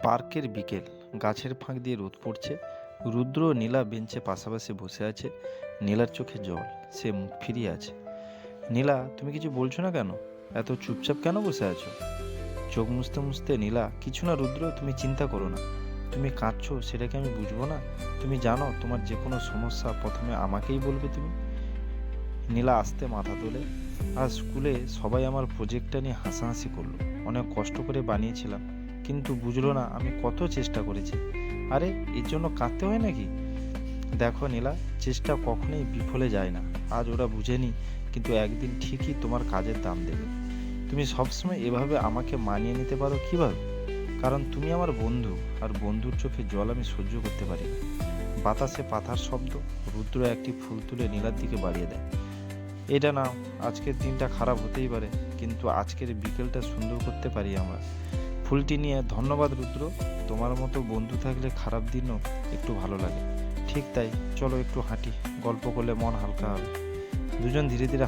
পার্কের বিকেল, গাছের ফাঁক দিয়ে রোদ পড়ছে। রুদ্র ও নীলা বেঞ্চে পাশাপাশি বসে আছে। নীলার চোখে জল, সে মুখ ফিরিয়ে আছে। নীলা, তুমি কিছু বলছো না কেন? এত চুপচাপ কেন বসে আছো? চোখ মুছতে মুছতে নীলা, কিছু না রুদ্র, তুমি চিন্তা করো না। তুমি কাঁদছো সেটা কি আমি বুঝবো না? তুমি জানো তোমার যে কোনো সমস্যা প্রথমে আমাকেই বলবে তুমি। নীলা আস্তে মাথা তোলে। আজ স্কুলে সবাই আমার প্রজেক্টটা নিয়ে হাসাহাসি করলো। অনেক কষ্ট করে বানিয়েছিলাম, কিন্তু বুঝলো না আমি কত চেষ্টা করেছি। আরে, এর জন্য কাঁদতে হয় নাকি? দেখো নীলা, চেষ্টা কখনোই বিফলে যায় না। আজ ওরা বুঝেনি, কিন্তু একদিন ঠিকই তোমার কাজের দাম দেবে। তুমি সবসময় এভাবে আমাকে মানিয়ে নিতে পারো কিভাবে? কারণ তুমি আমার বন্ধু, আর বন্ধুর চোখে জল আমি সহ্য করতে পারি না। বাতাসে পাতার শব্দ। রুদ্র একটি ফুল তুলে নীলার দিকে বাড়িয়ে দেয়। এটা নাও, আজকের দিনটা খারাপ হতেই পারে, কিন্তু আজকের বিকেলটা সুন্দর করতে পারি আমরা। ফুলটি নিয়ে, ধন্যবাদ রুদ্র, তোমার মতো বন্ধু থাকলে খারাপ দিনও একটু ভালো লাগে। ঠিক তাই, চলো একটু হাঁটি, গল্প করলে মন হালকা হবে। দুজন ধীরে ধীরে